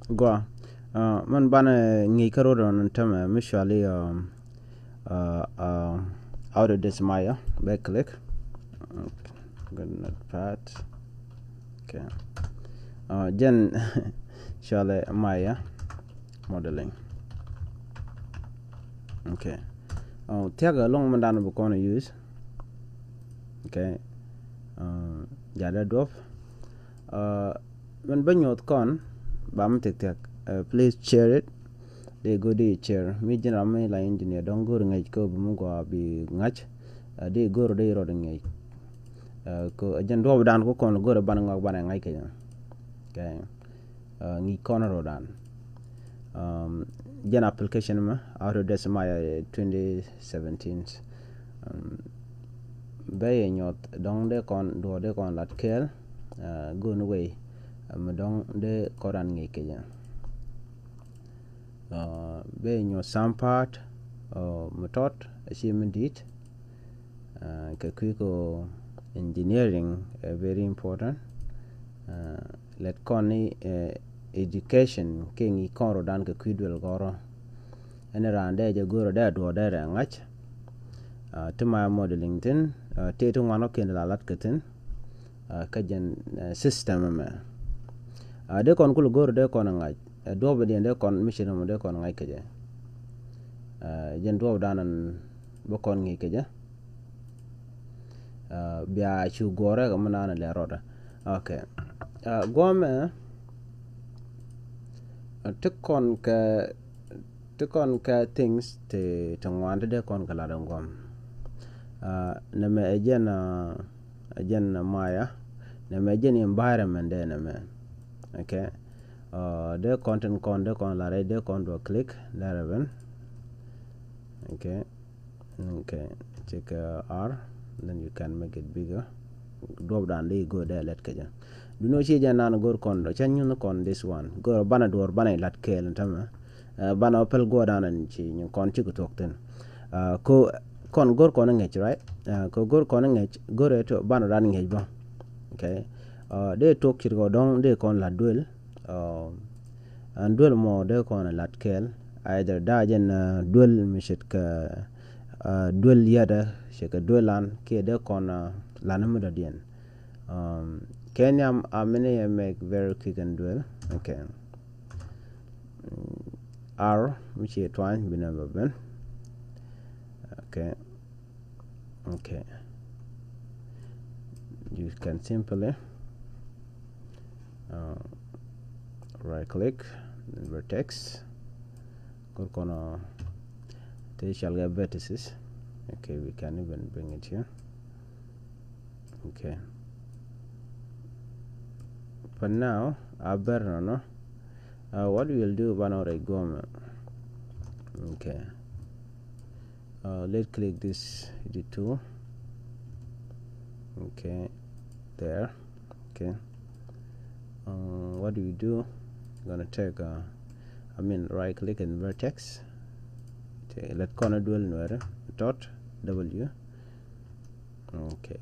go man bana ngi karo don tama usually autodesk maya back click. Good notepad. Okay. Then surely maya modeling. Okay. Take a long man down we're gonna use. Okay. Jada drop. When banyot con bam tek please share it. They go to chair. Me general me la engineer don't go ngaj ko bu go bi ngaj. They go to the road ngaj. Ko ajan do dan ko kon go ban ngak ban ngai ke. Okay. Ngi corner rodan. Gen application ma autodesk maya 2017. Bay nyot dong de kon do de kon lat kel go no way dong de koran ngi ke ja bay nyot some part metot achievement it ke ko engineering very important let kon education ke ngi kon rodan ke kuidwel goro ene rande je goro da do da ngach tuma modeling tin te to ngano ken la lat keten kajen system ma de kon kul gor de kon ngaj do be de kon mission mo de kon ngaj keje jen do danan bo kon ngi keje bia chu gore ga manana le roda okay gome te kon ka things te ngwande de kon kala ngom nama again maya nama again environment de nama okay the content con de con la de con do click there okay check R, then you can make it bigger. Drop down there, go there, let kaja do no chi jana go con do chan you con this one go bana door bana lat kel tama bana pel go down and chi you con chi go talk ten ko kon gor kon ngech right ko gor kon ngech gore to ban ran ngech ba okay de tok chir go dong de kon la duel and duel mo de kon lat kel either da jen duel mishit ka duel yada sheka duelan ke de kon lanam da dien kenya amene make very quick and duel okay R which is twine binaba ben okay you can simply right click vertex go gonna they shall get vertices. Okay, we can even bring it here. Okay, for now no what we will do one or okay let's click this edit tool. Okay, there. Okay, what do we do? I'm gonna take right click in vertex. Okay, let corner dual nuer dot w. Okay,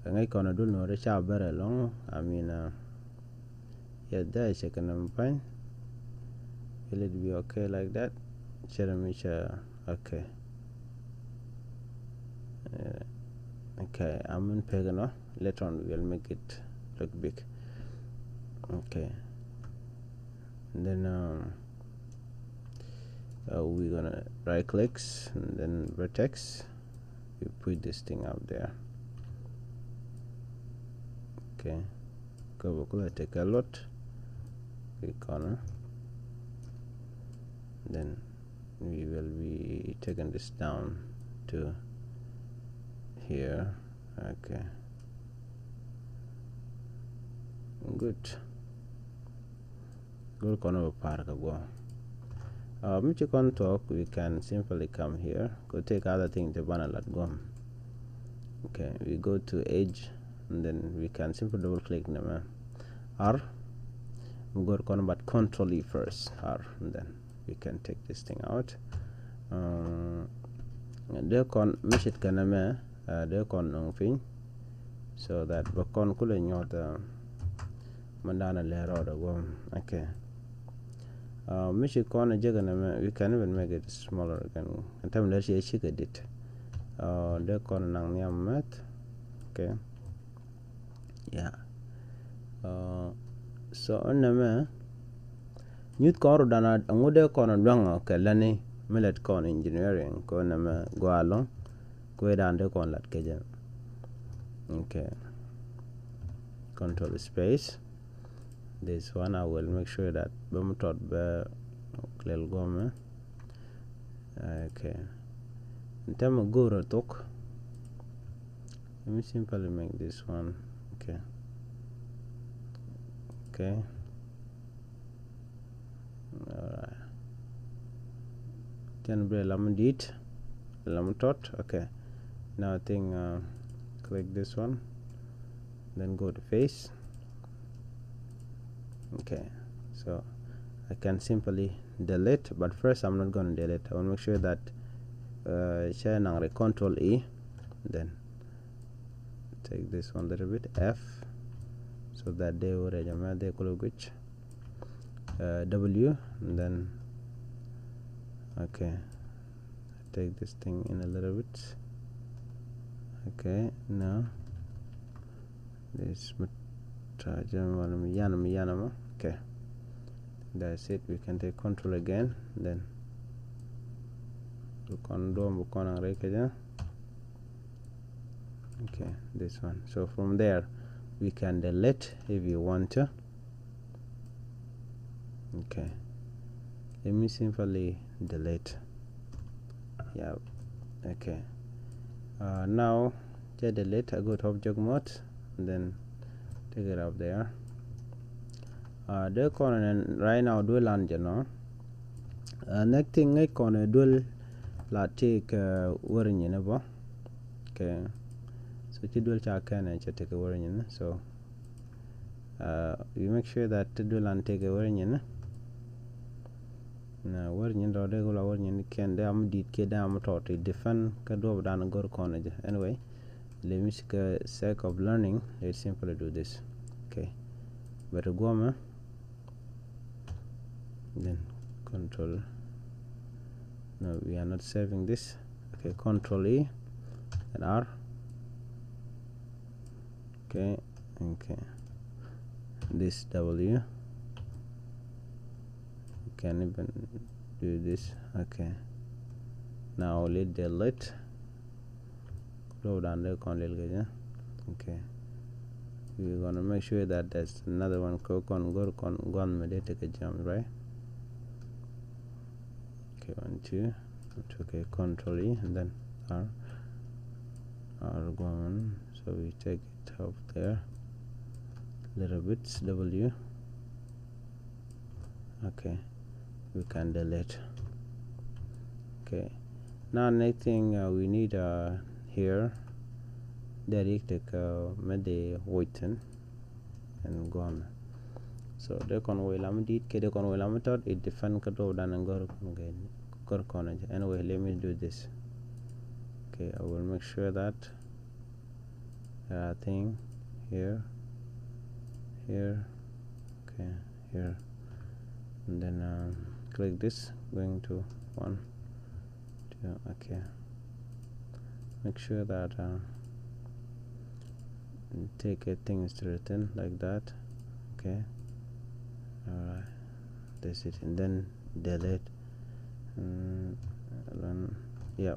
ngai corner dual nuer cha bare long. Yeah, there is a kind of fine. Will it be okay like that? Okay. Okay, I'm in Pegano. Later on we'll make it look big. Okay, and then we're gonna right clicks and then vertex. We put this thing out there. Okay, go take a lot. Click on it. Then we will be taking this down to here. Okay, good corner of park go which can talk. We can simply come here, go take other thing to banner let go. Okay, we go to edge and then we can simply double click them R. We go corner but control E first R, and then we can take this thing out. They con miss it can they con thing so that we con cool in your mandana layer or the worm. Okay, Michi corner jagan, we can even make it smaller again. And time let's see it. The corner nang niam mat. Okay. Yeah. So on the youth corner dana angude corner dwanga kalani millet corner engineering corner me go along go down the corner lat keja. Okay. Control space. This one I will make sure that bumtot be clear gome. Okay. In terms of go talk, let me simply make this one. Okay. Okay. Alright. Then be laminate, tot. Okay. Now I think click this one. Then go to face. Okay. So I can simply delete, but first I'm not going to delete. I want to make sure that share Control E, then take this one a little bit F, so that they will they which W, and then okay, take this thing in a little bit. Okay, now this okay, that's it. We can take Control again, then okay, this one. So from there we can delete if you want to. Okay, let me simply delete. Yeah. Okay, now to delete, I go to object mode and then take it up there. The corner right now do land, you know. Next thing I corner do la take worrying, you know. Okay, so you do check and take a worrying, so you make sure that to do land take a worrying. Now worrying or regular worrying can damn did get down to defend kado down and go corner. Anyway, let me sake of learning, let's simply do this. Okay, but go then Control. No, we are not saving this. Okay, Control E and R. Okay, okay. This W. You can even do this. Okay. Now let delete. Go down there. Okay. We're gonna make sure that there's another one. Gone. Take a jump, right? Okay, 1, 2. Okay, Control E and then R gone. So we take it up there little bit. W. Okay, we can delete. Okay, now next thing we need here direct the waiting and gone. So they can will did kede kon will method it defend kato dan ngor corner. Anyway, let me do this. Okay, I will make sure that thing here, okay, here, and then click this, going to 1, 2. Okay, make sure that take things to written like that. Okay, alright, that's it, and then delete. Yeah,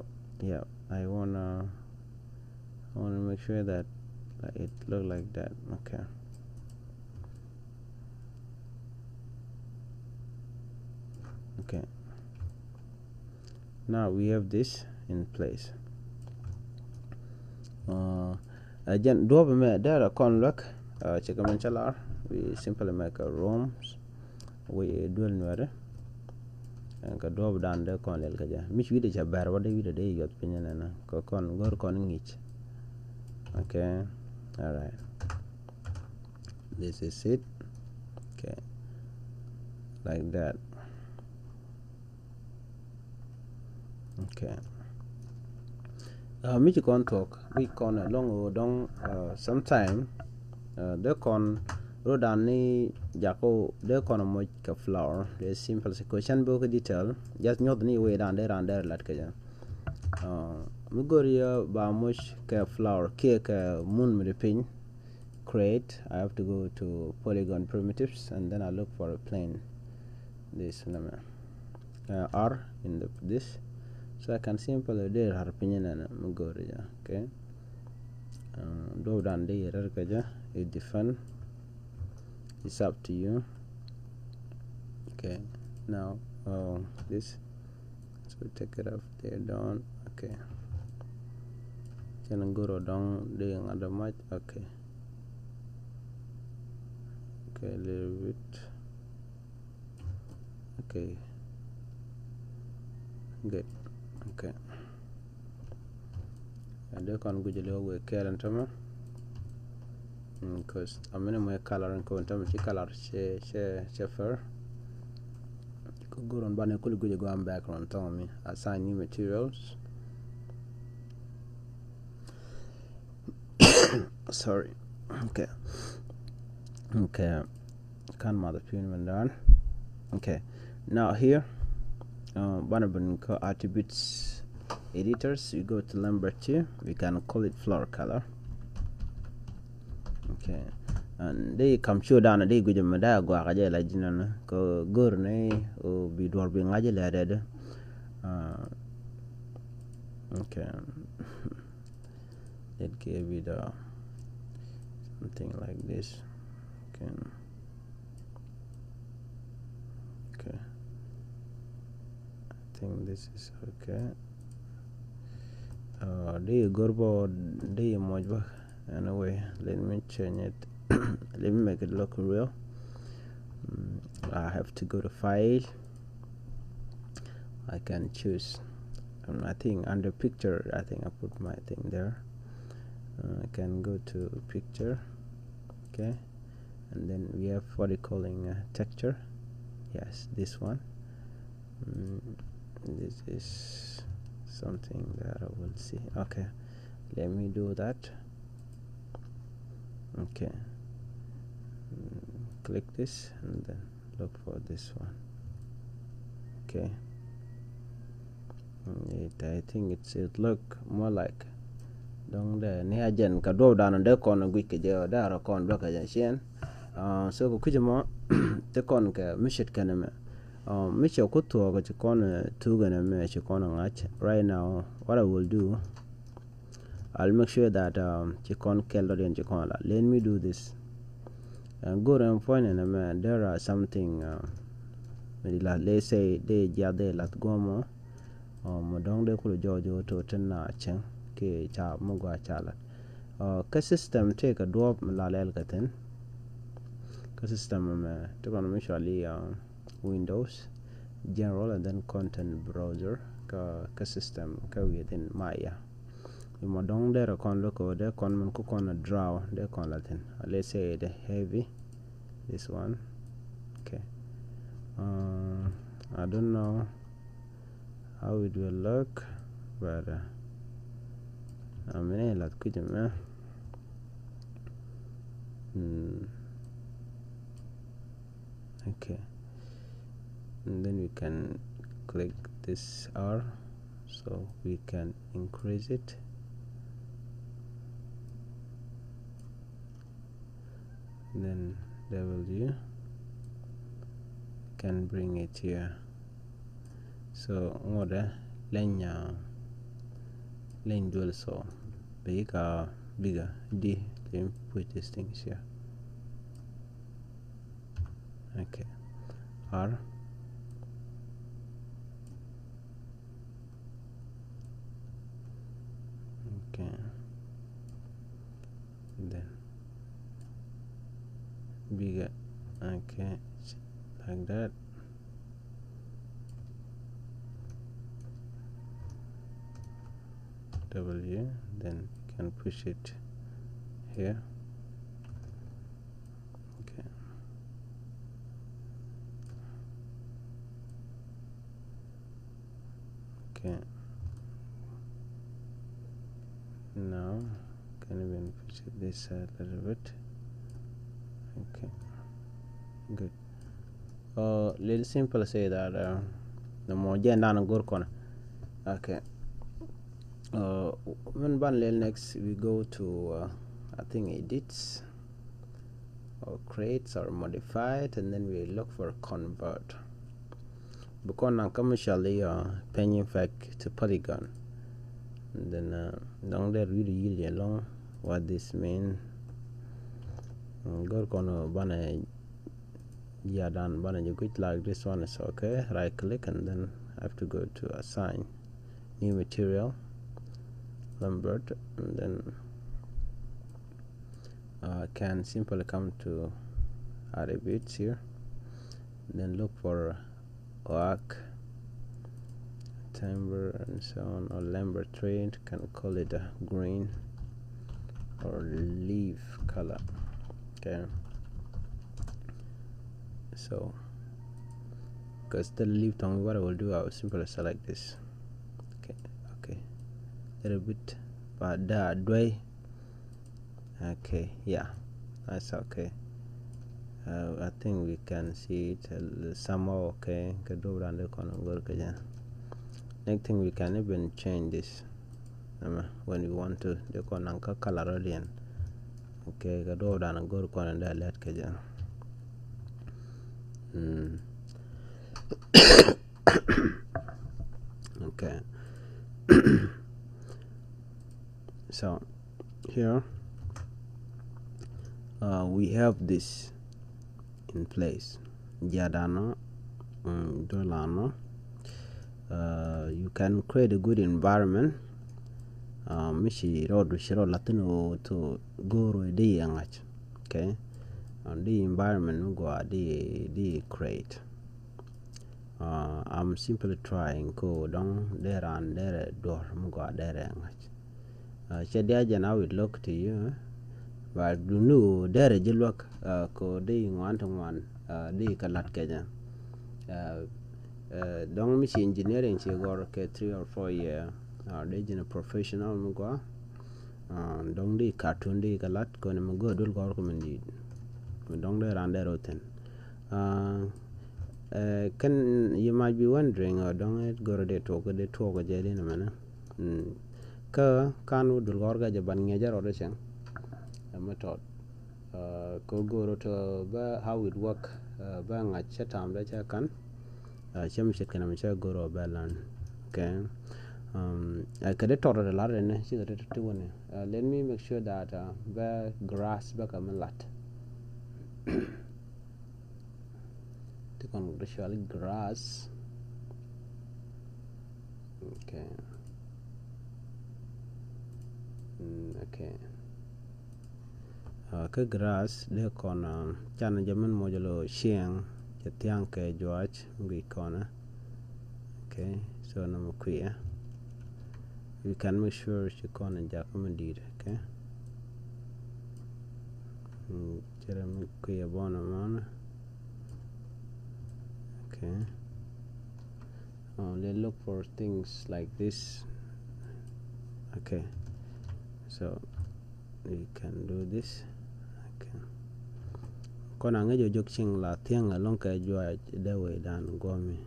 I wanna make sure that it look like that. Okay, now we have this in place. Again, do me there con look we simply make a rooms we dual Nuer and ka do down there con lel kaja mich wide cha bar wade wide de yot pinyana na ko con gor con ngich. Okay, all right, this is it. Okay, like that. Okay, mich con talk we con long dong sometime the con rodan ni jako de kono mo ka flower the simple question book detail just not ni way down there lat ka ja mugoria ba much ka flower ke ka moon with the pin create. I have to go to polygon primitives and then I look for a plane this R in this, so I can simply do her opinion and mugoria. Okay, do down there kaja it define. It's up to you. Okay, now this, so take it off there down. Okay, can go down there other much. Okay, a little bit. Okay, good. Okay, and they can go to the current time because I'm in my color and color share go on banner could go on background tell me assign new materials. Sorry. Okay, can mother pin done. Okay, now here one attributes editors, you go to number 2, we can call it floor color. Okay, and they come show down they go jama da go aja la jinan ko gor ne o bi dor bi ngaje la dede. Okay, it gave it something like this. Okay, I think this is okay. They gorbo they mojba anyway. Let me change it. Let me make it look real. I have to go to file. I can choose. I think under picture, I think I put my thing there. I can go to picture. Okay, and then we have what they calling texture. Yes, this one. This is something that I will see. Okay, let me do that. Okay, click this and then look for this one. Okay, I think it look more like dong the near gen ka do down on the corner quick je da con block ja shen so ko kujimo te con ka mishit kaname misho ko to ga con tu ga na me chi con ngach. Right now what I will do, I'll make sure that chikon keldo den chikon la. Let me do this. Go and find and there are something let's say they jade lat gomo modong de kulo jojo to tenna chen ke cha mugwa chala ka system take a drop la lel katen ka system to usually Windows general and then content browser ka system ka within Maya mo dong there con look there con man ko con draw there con latin. Let's say the heavy, this one. Okay, I don't know how it will look, but I'm in a lot of okay, and then we can click this R so we can increase it. Then W can bring it here. So order Lienge dual so bigger D. Let me put these things here. Okay, R. Okay, then bigger. Okay, like that. W, then you can push it here. Okay, okay, now can even push it this side a little bit. Okay, good. Little simple say that the more jen down a good corner. Okay. When next we go to I think edits or creates or modified, and then we look for convert. Because now commercially penny effect to polygon, and then don't they really long what this mean. Go gonna banner yeah done banner you quit like this one is okay. Right click and then I have to go to assign new material Lambert, and then can simply come to attributes here, then look for arc timber and so on, or Lambert trade, can call it a green or leaf color. Okay, so because the leaf tongue, what I will do, I will simply select this. Okay, a little bit but that way. Okay, yeah, that's okay. I think we can see it somehow. Okay, do around the corner work again. Next thing, we can even change this when we want to the corner color again. Okay, do around and go corner there let again. Okay. So here we have this in place. Jadano, Dolano. You can create a good environment. Mishi road shiro latino to go di angach. Okay, and the environment go the create. I'm simply trying go down there and there door go there angach. Shadia I will look to you. But do know there is work ko di one to one di kalat kenya. Don't miss engineering she got 3 or 4 years. They in a professional mugwa. Don't di cartoon di kalat ko na mugo dul ko recommended. Don't they run there roten. Can you might be wondering or don't it go to talk jadi na mana. Ka kan dul ko ga jaban ngejar or chang. Method ko go to how it work ba nga chatam da cha kan chem chit kana cha go ro balan. Okay, I could talk a lot and she got it to let me make sure that ba grass ba kam lat to actually grass. Okay. Okay. Ke grass le kona chana jaman mojalo shiang jatiang ke George ngi kona. Okay, so nama kuya we can make sure she kona jakama did. Okay, jeremy kuya bona mana. Okay, let's look for things like this. Okay, so we can do this. Kona ngejo joking la tiang along ka jua the way down gomi.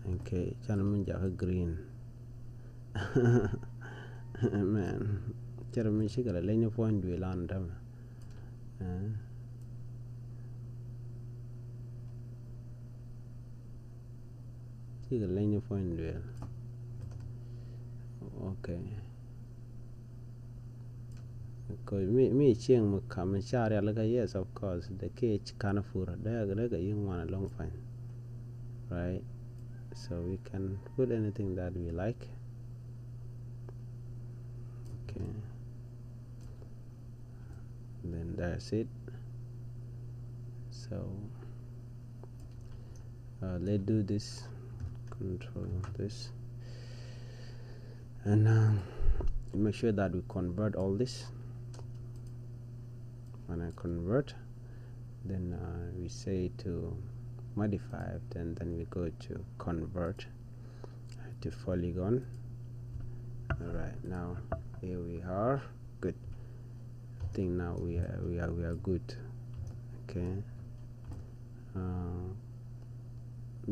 Okay, chana minja green. Man, chara mi shikara lenya point we land them. Shikara lenya point we. Okay. Because me chiang mo come share like yes, of course the cage can afford there you want a long fine, right? So we can put anything that we like. Okay, then that's it. So let's do this, control this, and make sure that we convert all this. When I convert, then we say to modify it, and then we go to convert to polygon. All right, now here we are. Good. think now we are good. Okay.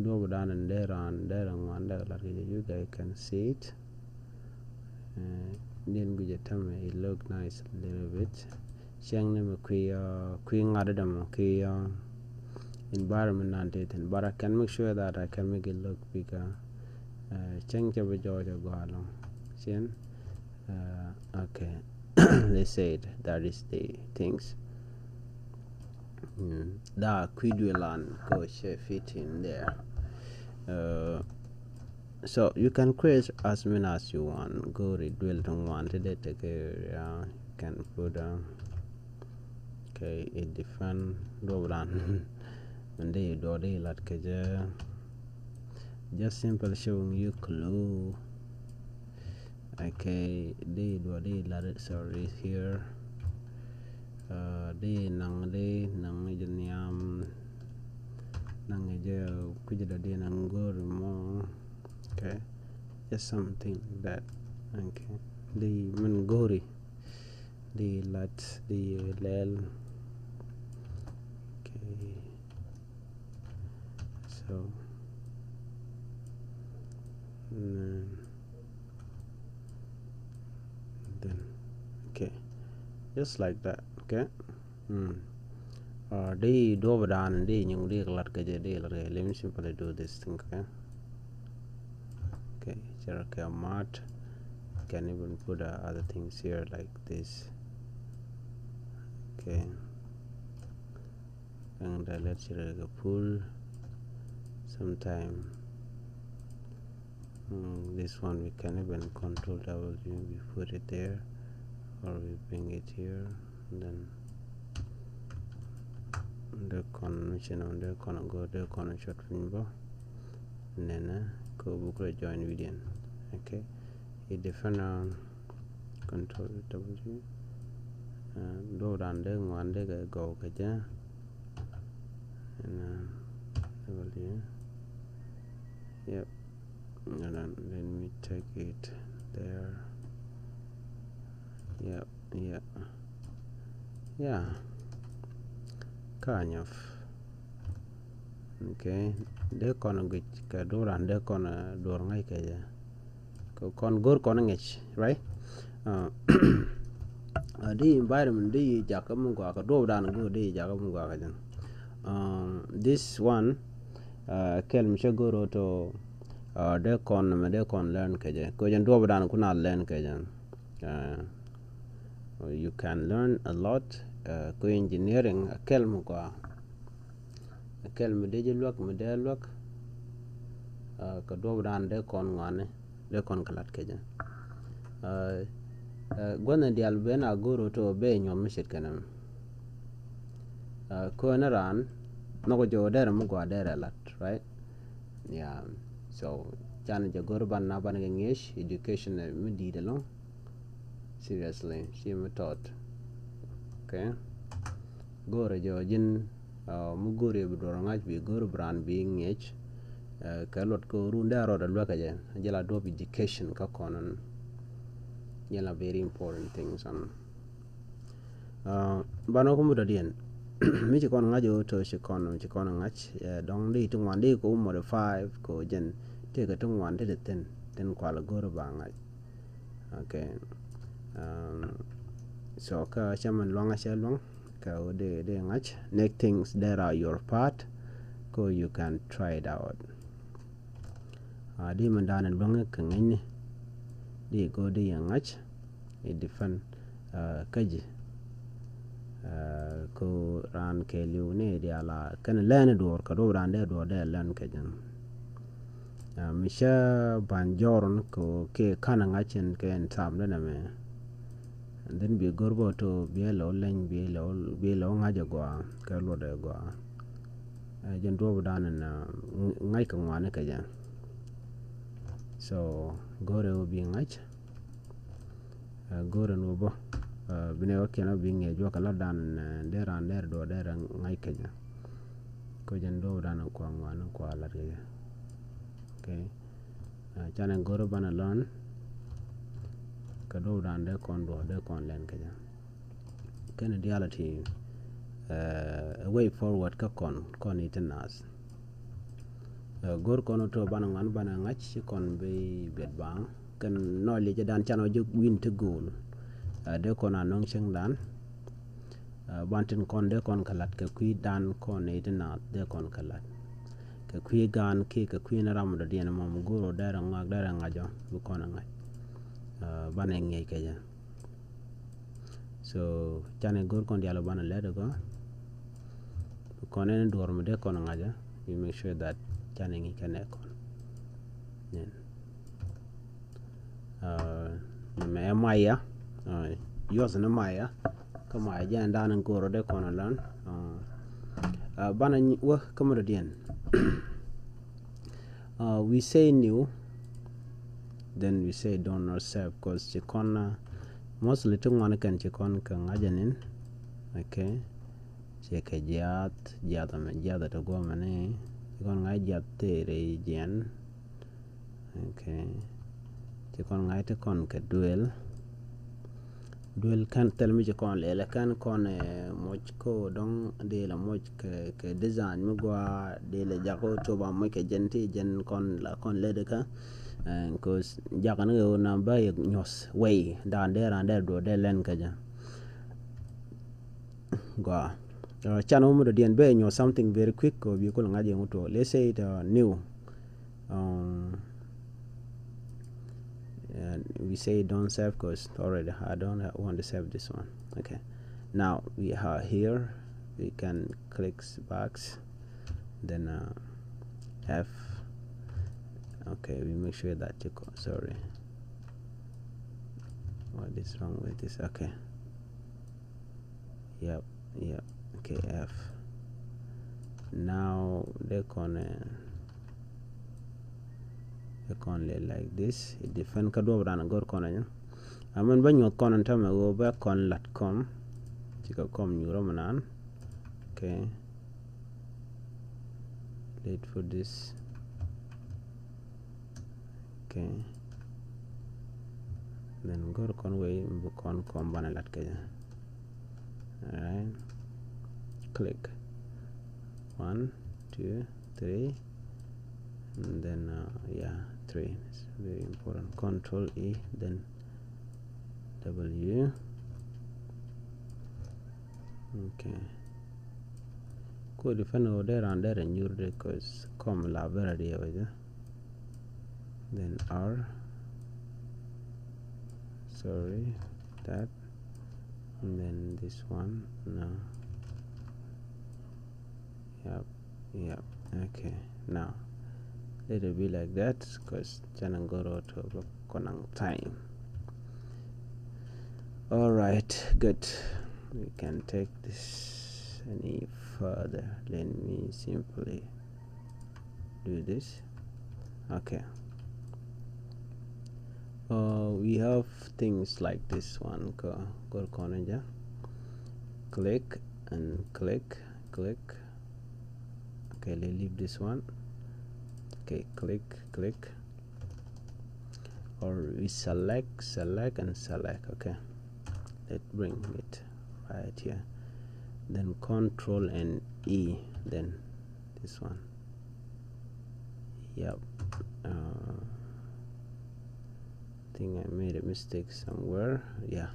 Do down and there and one there, like you guys can see it. Then we just tell me it look nice a little bit. Shang them queen added them environment and dating, but I can make sure that I can make it look bigger. Change the Georgia go along. Okay. They said that is the things. That Quidwilan go fit in there. So you can create as many as you want. Go rebuild on one today. You can put okay a different run and they do they like just simple showing you clue. Okay, they do they let it sorry here. They nang jeniam nang je kujada de nang go mo. Okay, just something like that. Okay, the mangori, the lat, the lel. Okay, so then okay, just like that. Okay. They do down and they young they let me simply do this thing. Okay. Okay, Cherokee mat. Can even put other things here like this. Okay, and let's pull sometime. This one we can even control W. We put it there, or we bring it here, and then the connection on the corner go the corner shot window, and then go book join video. Okay, a different control W. Do down there one day go kaja, and W. Yep. And then let me take it there. Yeah, kind of. Okay, they gonna get ka door and they gonna door ngai kaja con gor con ngech, right? The environment the jakam go ka do dan go the jakam go ka this one kelm shagoro to they con learn kaja ko jan do dan kuna learn kaja you can learn a lot ko engineering kelm go kelm de look model look ka do dan de con ngane de con kalat kaja gwana di albena goro to be nyom mishit kanam ko na ran no go joder mu go der lat, right? Yeah, so chan je goro ban na ban ngesh education me di de long seriously she me taught. Okay, goro jo jin mu gore bu do ngaj bi goro brand bi ngech ka lot ko runda ro da lwa je jela do education ka konon yella very important things on bano ko muda dien mi ci kon ngajo to ci kon ngach dong di tung wan di ko modify ko jen te ka tung wan de ten kwala goro ba ngaj. Okay, so ka chaman longa shalong ka de ngach next things that are your part ko you can try it out. Di mandanan longa ka ngene di go di ngach a different kaji ko ran ke liu ne di ala kan len dor ka do ran de do de len kajan misha banjoron ko ke kana ngachen ke en sam na me and then be gorbo to be lo len be lo ngaja go ka lo de go jen do dan na ngai ka ngwane kajan so gore will be ngach gore no bo bine wakena binge jo kala dan deran der do der ngai kaja ko jen do dan ko ngwan ko ala de. Okay, chana gore bana lon ka do dan de kon len kaja. can reality a way forward ka kon itenas gor kono to banangan banangach kon be bet bang kan no le dan chano ju win to goal de kon anong cheng dan bantin kon de kon kalat ka kui dan kon itena de kon kalat ka kui gan ki ka kui na ram da dien mom goro dara ngajo bu kon ngai baneng ngai ka ja so chane gor kon dialo bana le de go kon en dorm de kon ngaja we make sure that chane ngi kane kon nen me maya yos na maya kama ajan dan goro de kon lan bana wa kama dien we say new, then we say don't not serve, because chikona mostly tungwana kan chikon kan ajanin, okay, cheke jata me jata to go mane chikon ngai jate re jen, okay, chikon ngai te kon ke duel kan tel mi chikon le kan kon moch ko dong de la moch ke design mo gwa de le jako to ba mo ke jenti jen kon la kon le de ka because jakan go na ba nyos way dan there do de len ka ja gwa channel mo de dien be nyos something very quick ko bi ko ngaje moto let's say it new and we say don't save because already I don't want to save this one. Okay, now we are here, we can click back, then F. Okay, we make sure that you sorry, what is wrong with this? Okay, yep, okay, F. Now they're gonna like this. It depend kado brana gor kona nya amen banyo kona tama go back on latcom chika com nyuro manan. Okay, wait for this. Okay, then gor kon way kon com bana lat kaya. All right, click 1 2 3 and then yeah, 3 is very important. Control E, then W. Okay, cool. If I know there and there and you're because come library over there, then R, sorry, that, and then this one. No, yep. Okay, now let it be like that because Chanangoro to Konang time. All right, good. We can take this any further. Let me simply do this. Okay. We have things like this one. Go Konaja. Click and click. Okay, let's leave this one. Okay, click, or we select and select. Okay, let's bring it right here, then Control and E, then this one. Yep, I think I made a mistake somewhere. Yeah,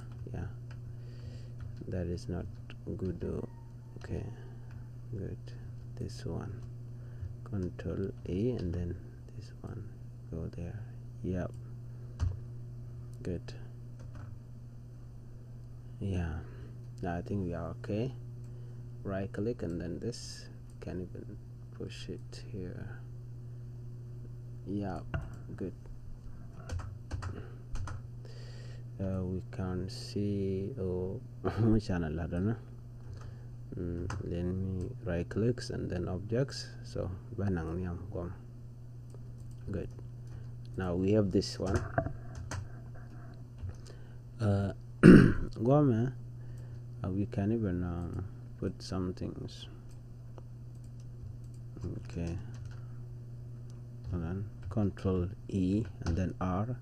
that is not good though. Okay, good. This one, Control A, and then this one, go there. Yep, good. Yeah, now I think we are okay. Right click and then this, can even push it here. Yeah, good. We can see channel, I don't know. Let me right clicks and then objects, so banang niam gom. Good. Now we have this one. Gome, we can even put some things. Okay, and then Control E and then R.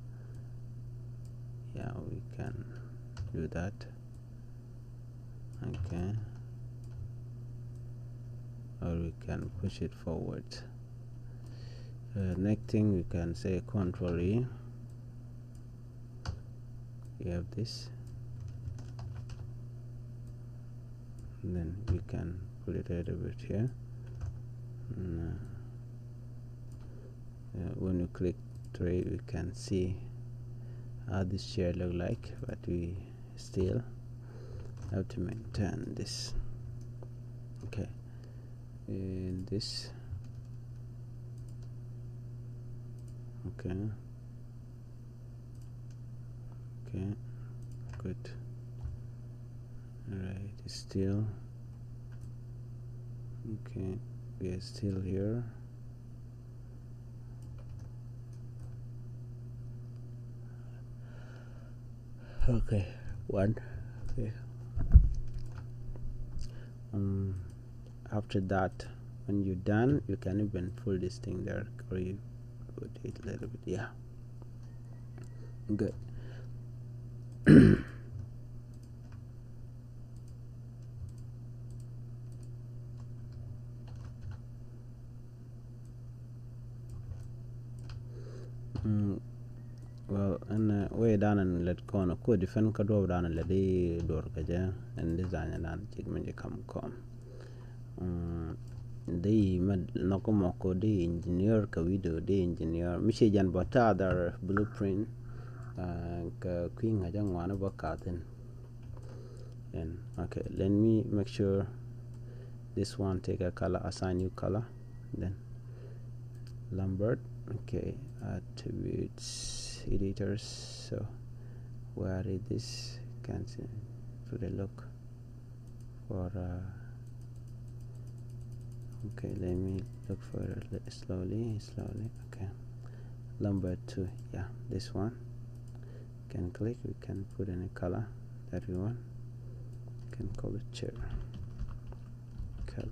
Yeah, we can do that. Okay, or we can push it forward. Next thing we can say Control E. You have this, and then we can put it a little bit here. When you click tray, we can see how this chair look like, but we still have to maintain this. Okay, and this. Okay, good. All right, still okay. We are still here. Okay, one. Okay. After that, when you're done, you can even pull this thing there, or you put it a little bit. Yeah, good. Well, and way down and let go on could defend Kado down and let the door kaja and design and then take come. The Nokomoko, the engineer, Kawido, the engineer, Michigan, but other blueprint, Queen Hajang one about cotton. And okay, let me make sure this one take a color, assign new color, then Lambert. Okay, attributes, editors. So where is this? Can see for the look for. Okay, let me look for it slowly. Okay, Lambert 2. Yeah, this one. Can click. We can put any color that we want. Can call it chair color.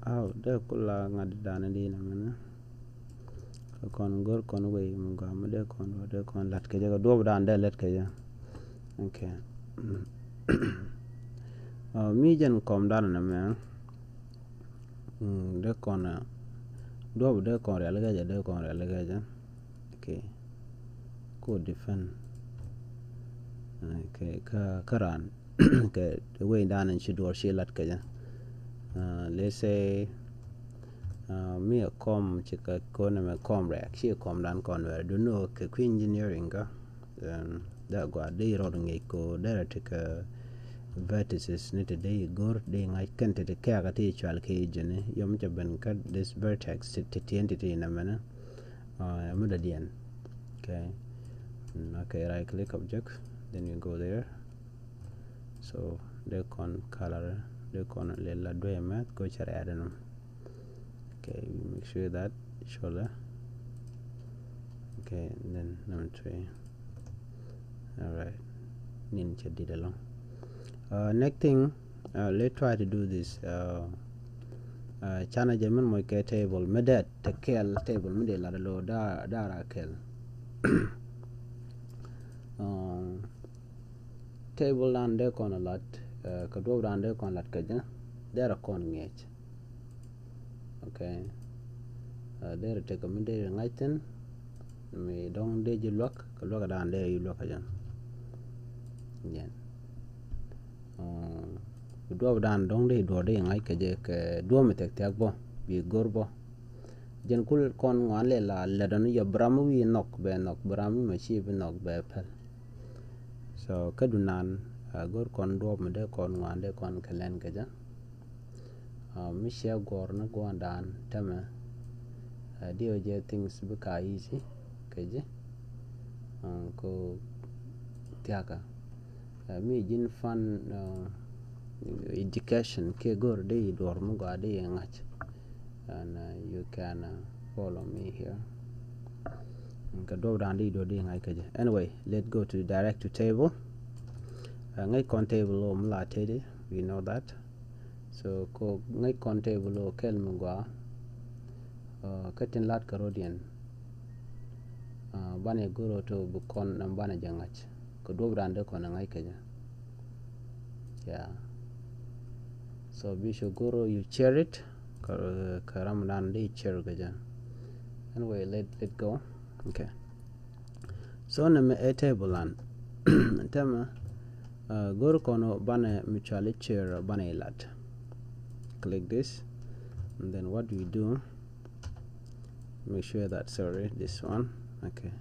Oh, de kula ngad dana di na mana kon gor kon way mu ga ma de kon lat ke jaga do dan de let ke ja. Okay. Mi jan kom dan na me de kon do de kon re ga ja de kon re ga ja. Okay, ko defend. Okay, karan ke way dan and should or she lat ke ja. Let's say me a com chika kona me com rek she com dan conver do no ke engineering ga da go de roding ko there take vertices need to day gor de ngai kan te ka ga te chal ke jene yom cha ben ka this vertex to entity na mana muda dien. Okay, okay, right click object, then you go there. So they con color con la do mat go char adanum. Okay, we make sure that shoulder. Okay, and then number 3. All right, ninja did along. Next thing, let's try to do this. Chana German mo ke table medet te kel table mede la lo da kel. Table land de con a lot. Kado rande kon lat kaja there kon ngech. Okay, there take a minde ngaiten me dong de ji lok ka lok dan de yu lok kaja yen do dan dong de do de ngai kaje ke do me tek tek bo bi gorbo jen kul kon ngale la dan ya bramu wi nok be nok bramu ma chi be nok be pel. So kadunan gor kon do me de kon ngande kon kalen kaja mi share gor na go dan tama dio je things buka easy kaje ko tiaka mi jin fan education ke gor de dor mu ga de ngach, and you can follow me here ka do dan de do de ngai kaje. Anyway, let's go to direct to table. Ngai con table o mla tede, we know that. So ko ngai con table o kel mungwa katin lat karodian bane goro to bu kon nam bane jangach ko do brande kon ngai kaja. Yeah, so bishogoro you share it karam they share gaja. Anyway, let go. Okay, so na me a table and tema goro kono bana mutually share bana ilat. Click this, and then what do we do? Make sure that, sorry, this one. Okay,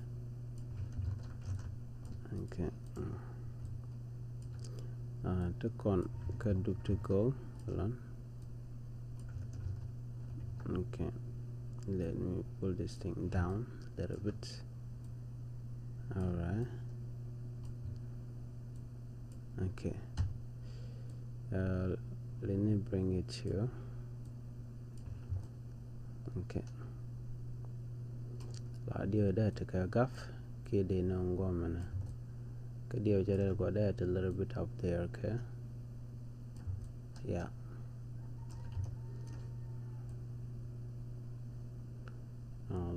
to go. Hold on. Okay, let me pull this thing down a little bit. All right. Okay, let me bring it here. Okay, audio that to gaf kide no ngomana kadio jere go that a little bit up there. Okay, yeah,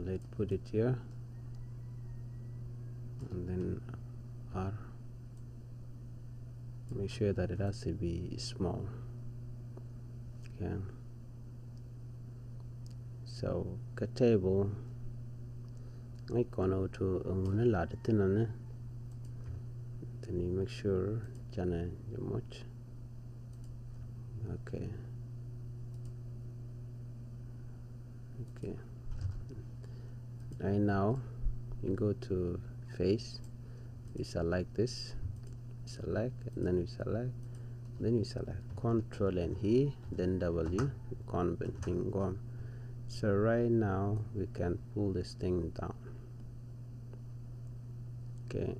let's put it here, and then R, make sure that it has to be small. Okay, so ka table I kono to ngune la de tinane, then you make sure jana much. Okay, right now you go to face, we select this, select, and then we select, Control and E, then W, convert. So right now we can pull this thing down. Okay,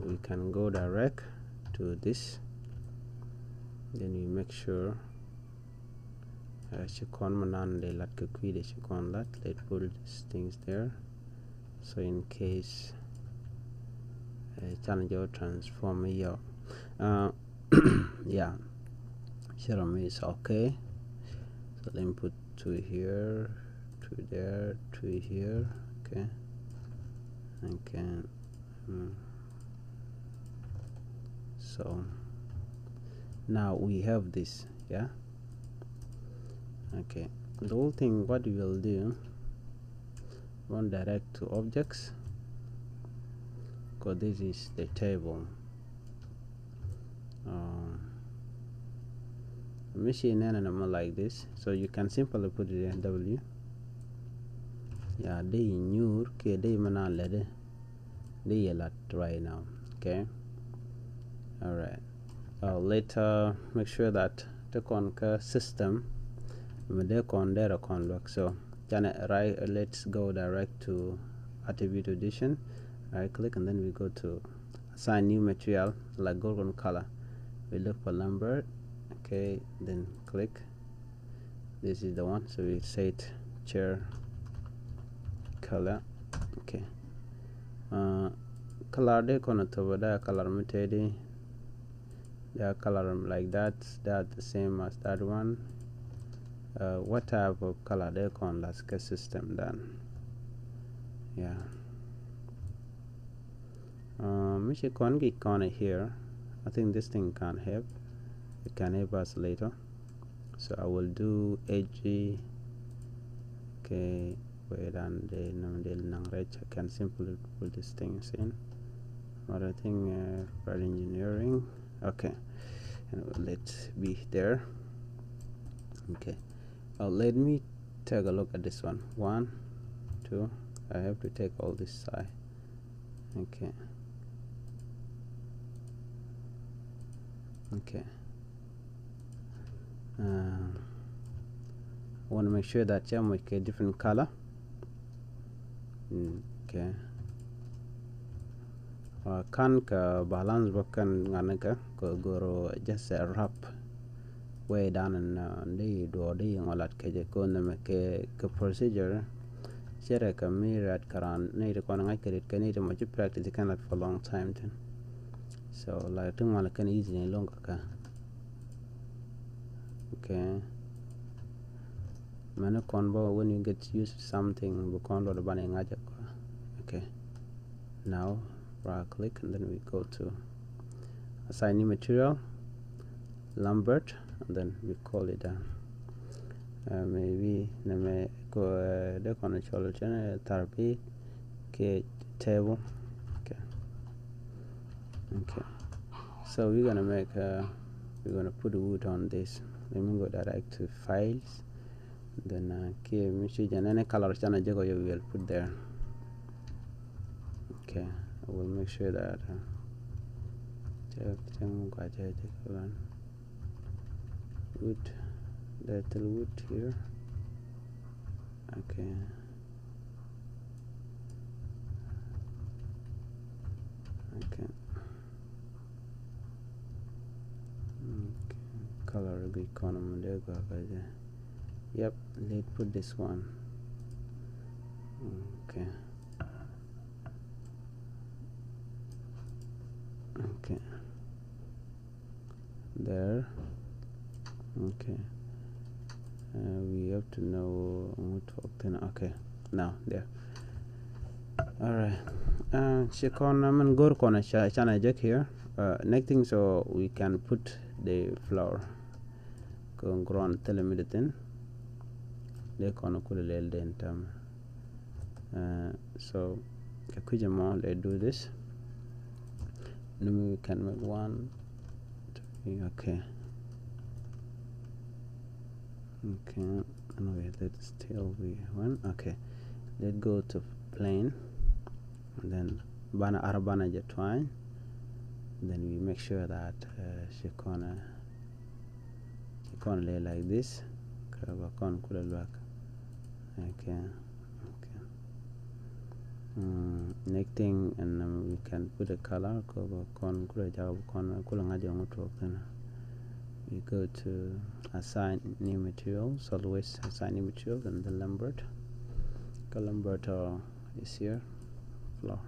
we can go direct to this, then we make sure let's put these things there, so in case challenge or transform here. Yeah, Sharon is okay, so let me put to here, to there, to here. Okay, so now we have this. Yeah, okay, the whole thing, what we will do, run direct to objects, because this is the table. Machine and animal like this, so you can simply put it in W. Yeah, they new okay, they manan lede they a lot right now. Okay, all right. Later make sure that the conquer system so right, let's go direct to attribute edition, right click, and then we go to assign new material like golden color, we look for number. Okay, then click, this is the one, so we set chair color. Okay, color de kono to da color metedi, the color like that the same as that one. What type of color they con let's get system done. Yeah, Michi con get corner here. I think this thing can't help, it can help us later, so I will do AG. Okay, wait, and I can simply put these things in. Other thing, for engineering. Okay, and let's be there. Okay, let me take a look at this one. 1, 2. I have to take all this side. Okay. I want to make sure that you make a different color. Okay. Kan ka balance bakan nganaka ko goro just a wrap way down and they do the ngolat ke ko na ke procedure shere ka mirat karan ne ko na ngai ke ne mo practice kan for long time then, so like to ngala kan easy ne long ka. Okay, mana konbo when you get used to something bu konbo do bane ngaja ko. Okay, now right click and then we go to assign new material, Lambert, and then we call it maybe name go the control channel therapy table. Okay, so we're gonna make we're gonna put wood on this. Let me go direct to files, then key message and any color channel you will put there. Okay, I will make sure that wood, little wood here. Okay. Okay. Color economy. Yep, let's put this one. Okay. Okay. There. Okay. We have to know what then. Okay. Now there. All right. Shikon I'm go corner channel jack here. Next thing, so we can put the flour. Go ground telemedicine. They can cool a little then so let's do this. Then we can make 1, 2, okay. Okay, anyway, let's still be 1. Okay, let's go to plane, and then bana arabana jetwine. Then we make sure that she can lay like this. Okay. Next thing, and we can put a color. We go to assign new material, always assign new material, and the Lambert. Lambert is here, floor,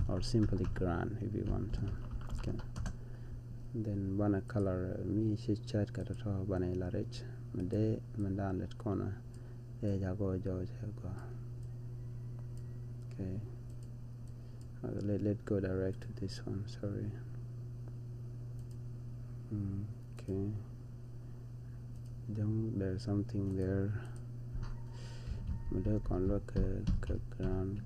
or simply grand if you want to. Okay. Then bana color me chat kata to bana ilarich made mandan let corner jago. Okay. Let go direct to this one. Sorry. Okay. There's something there. Made can look ground.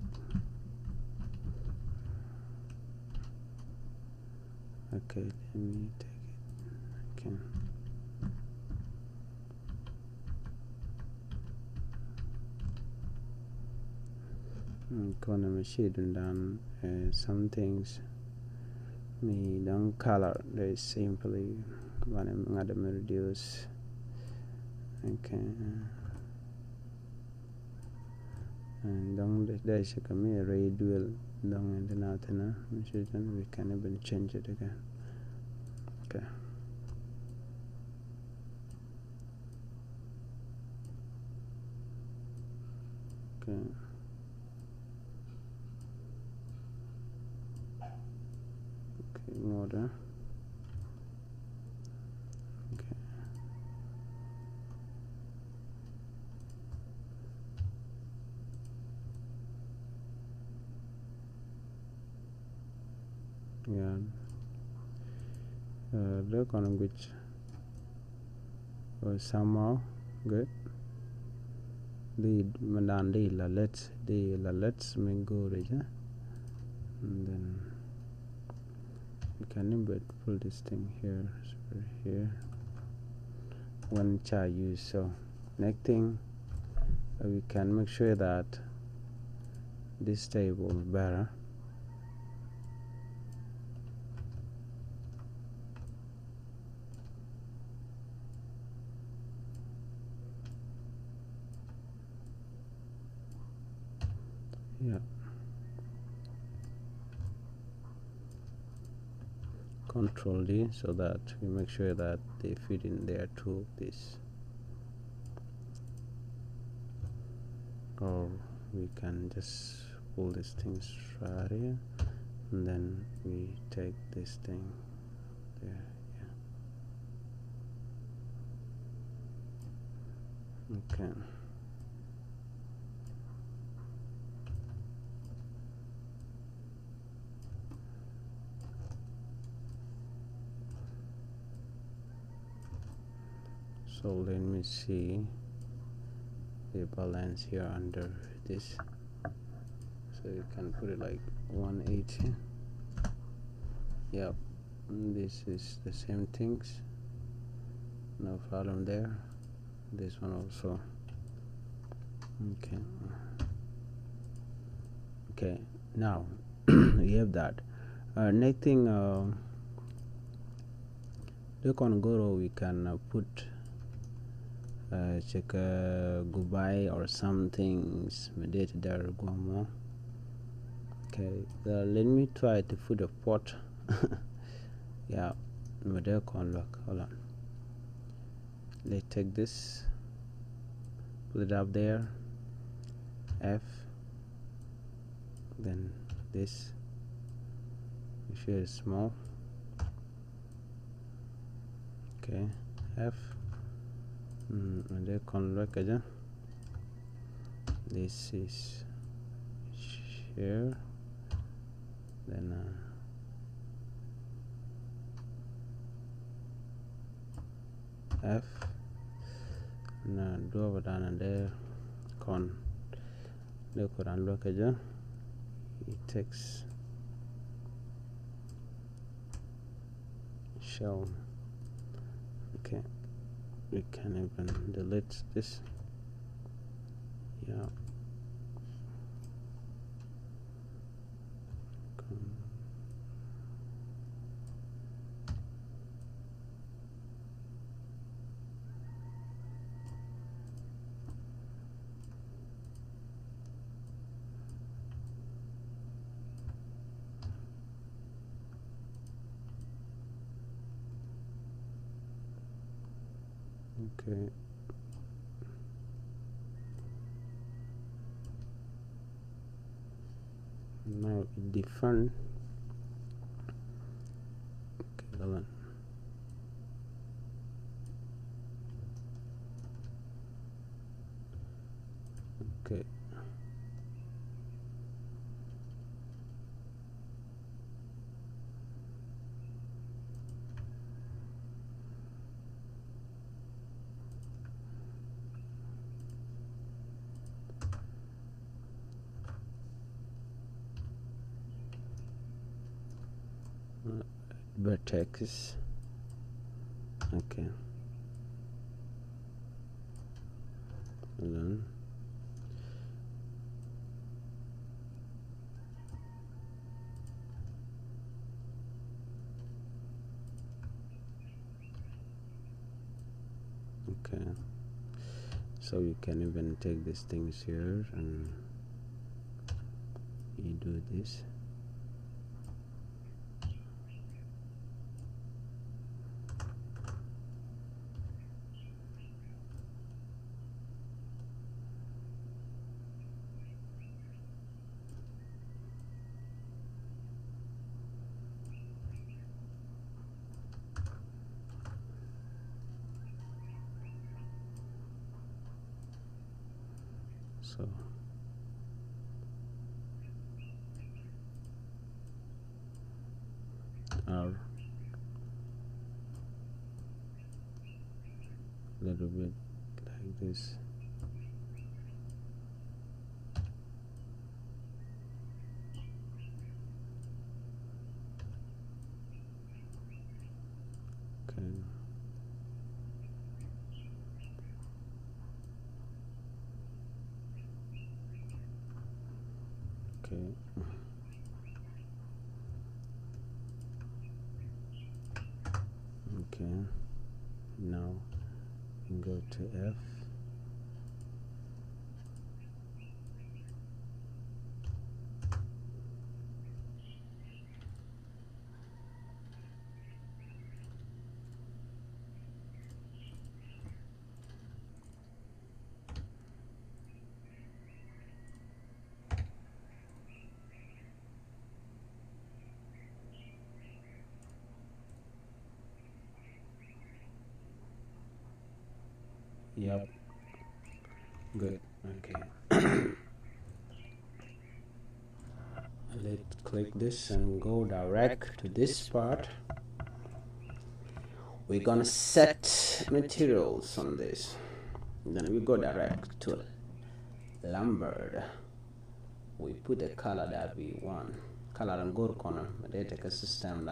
Okay, let me take it. Okay. Gonna shade and down some things. Me don't color. They simply want to reduce. Okay. And don't there's a ray dual down in the natina. We can even change it again. Okay. Okay. Order. Okay. Yeah. Look on which was somehow good. The mandan let's go region, and then we can embed pull this thing here. So here one char use. So next thing, we can make sure that this table is better. Yeah. Control D, so that we make sure that they fit in there to this, or we can just pull these things right here, and then we take this thing there. Yeah. Okay. So let me see the balance here under this, so you can put it like 180. Yep, this is the same things, no problem there. This one also. Okay, now we have that. Next thing, look on Goro, we can put check goodbye or something mediate there. Okay, let me try to put a port. Yeah, look, hold on. Let's take this, put it up there, F, then this, which is small. Okay, F, and they convert again. This is share, then F, and do over down and there, look and look again. It takes shell. Okay, we can even delete this. Yeah. Okay. Now define. Okay, hold on. Okay. Vertex. Okay. Hold on. Okay. So you can even take these things here and you do this. So R, a little bit like this. Okay. Okay. Okay. Now go to F. Yep. Good. Okay. Let's click this and go direct to this part. we're gonna set materials on this. Then we go direct to lumber. We put the color that we want. Color and go corner. They take a system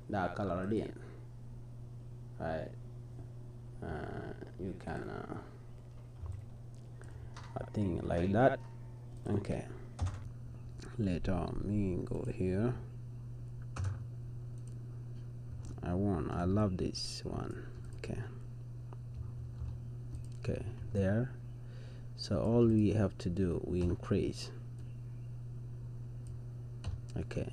that color in. Right. You can I think like that. Okay. Later me go here. I love this one. Okay, there. So all we have to do, we increase. Okay.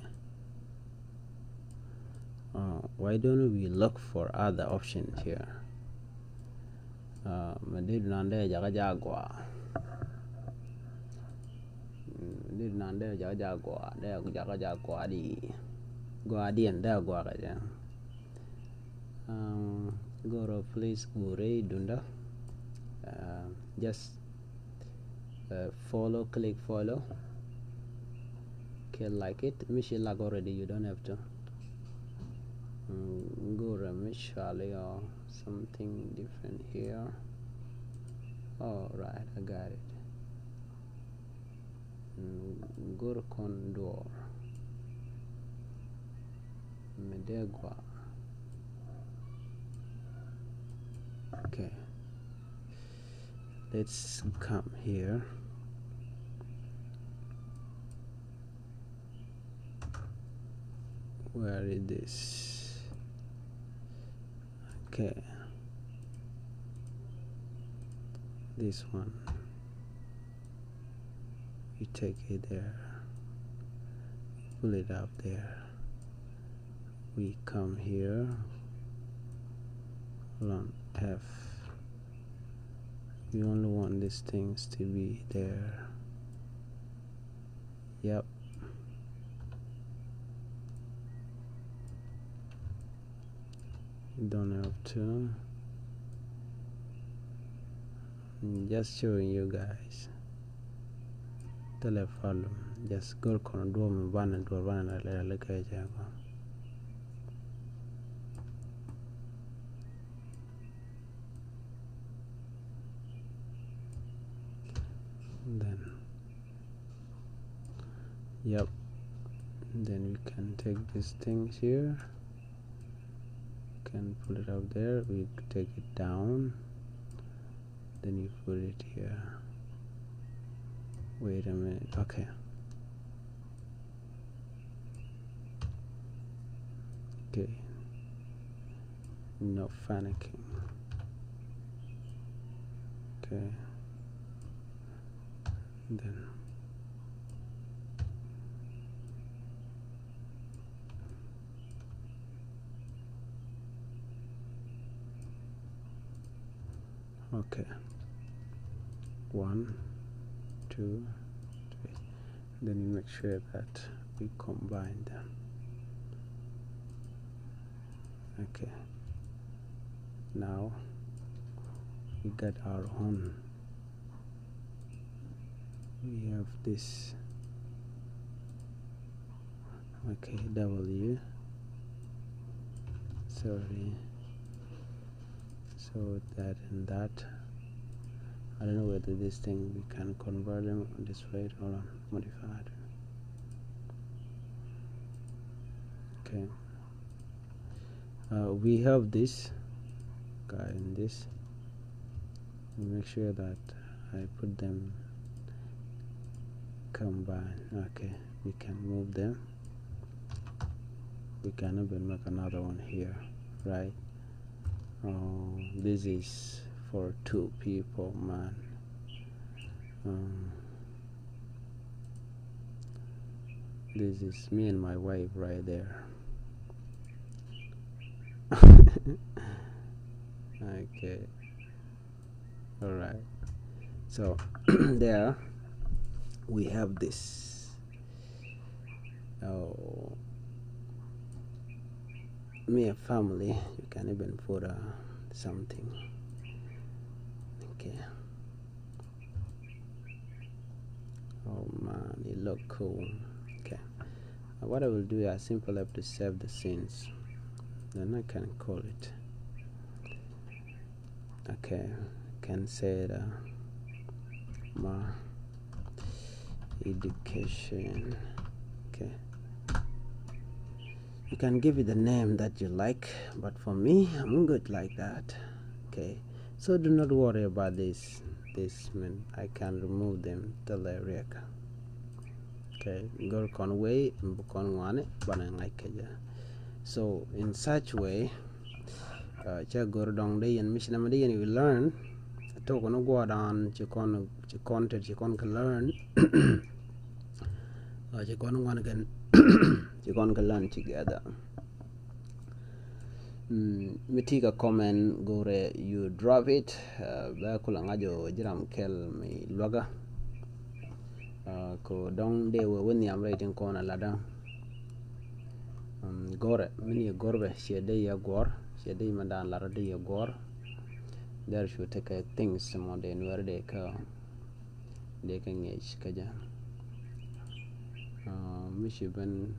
Why don't we look for other options here? Madid nande jaga jagwa. Madid nande jaga jagwa. There jaga jagwa di. Guardian there gwa kaja. Go to please gure dunda. Just follow, click follow. Okay, like it. Michelle like already, you don't have to. Go to Michelle or something different here. All right, I got it. Go to Condor. Medegua. Okay. Let's come here. Where is this? Okay. This one. You take it there. Pull it up there. We come here. Hold on. F. You only want these things to be there. Yep. You don't have to. I'm just showing you guys. Follow. Just go and do one and look at it. Then yep, then we can take these things here, can pull it up there, we take it down, then you put it here. Wait a minute. Okay, no panicking. Okay, then okay, 1 2 3, then you make sure that we combine them. Okay, now we got our own. We have this. Okay, W. Sorry. So that and that. I don't know whether this thing we can convert them this way. Hold on, modified. Okay. We have this guy and this. Make sure that I put them combine. Okay, we can move them. We can even make another one here, right? This is for 2 people, man. This is me and my wife right there. Okay, all right, so there we have this. Oh, me a family, you can even put something. Okay, oh man, it look cool. Okay, what I will do, I simply have to save the scenes, then I can call it. Okay, can say the ma education. Okay, you can give it the name that you like, but for me, I'm good like that. Okay, so do not worry about this man. I can remove them till they react. Okay, go conway bukon wane bana ngaikeja. So in such way, cha go dong day and mission amadi and you learn to kono go down chikon can learn chikon one can chikon can learn together. Me take a comment gore you drop it ba kula ngajo jiram kel mi loga ko dong de we when am rating kona lada gore mini gorbe shede ya gor shede mandan lara de ya gor there should take a things some de where they can age kaja mishi ban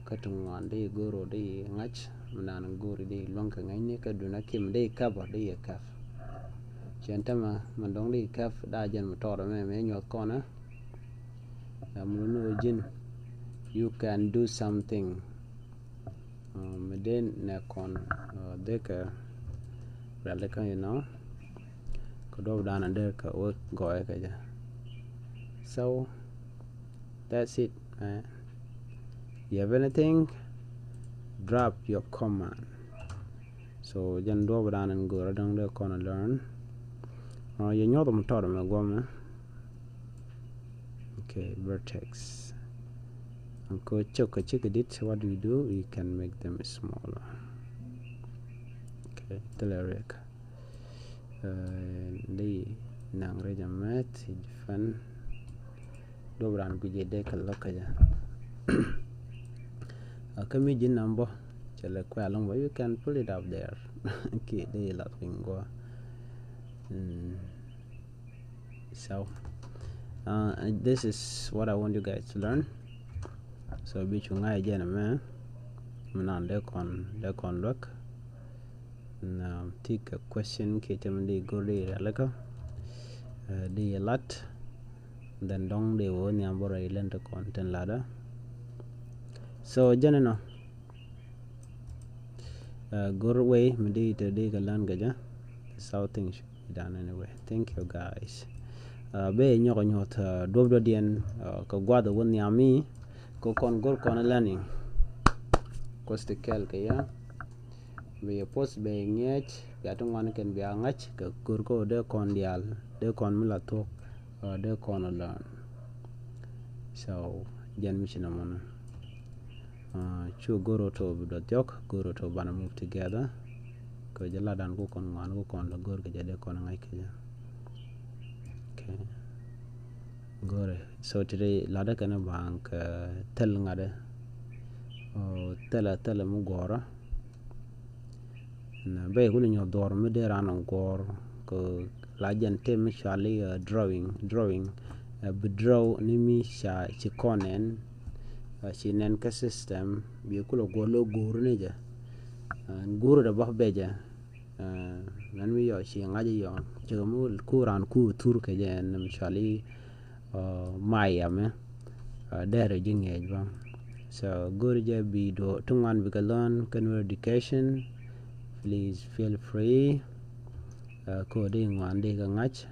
katung wan de goro de ngach mandan gori de lonka ngane ka duna kim de cover de ya kaf chentama mandong de kaf da jan motor me nyot kona amuno jin you can do something then nekon deka relaka you know ko do dan under ka work go ka. So that's it. You have anything, drop your comment. So jan do dan and go down there corner learn you know the motor me go. Okay, vertex and go check it. What do you do? You can make them smaller. Okay, teleric the nang rejamet fan dobran guje de kalakaja kami jin number chale kwa long you can pull it up there. Okay, they lot go. So this is what I want you guys to learn. So be chunga again man manan de kon look now take a question kitem de go de laka de lot then dong de wo nyambora ilenta content ladder. So janano go way midi to de galan gaja so things should be done anyway. Thank you guys. Be nyot do dien ko gwada won yami ko kon gor kon learning ko stikel ke ya be post be ngech ya to wan ken be ngach ko gor ko de kon dial de kon mila to de kon learn. So jan mission amon chu goro to do jok goro to bana move together ko jala dan ko kon wan ko kon gor ke de kon ngai ke. Okay, gore so today lada kana bank tel ngade tela mu gora na be hulu nyo dor mu de ran gor ko la gente mi chali drawing bedraw ni mi sha chikonen chinen ka system bi kulo golo guru ne ja guru da bah beja nan mi yo chi ngaji yo chemu kuran ku tur ke je nam chali maya me dere jinge ba. So gurja bi do tungan bi learn can education please feel free coding one day ka ngach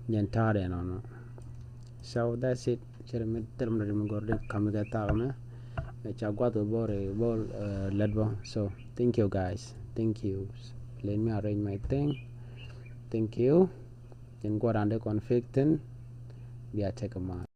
nyantare no. So that's it. Cherem term na mo gorde kamiga taame chagwa to bor ledbo. So thank you guys, thank you. Let me arrange my thing. Thank you. Then go around the config then we are take a man.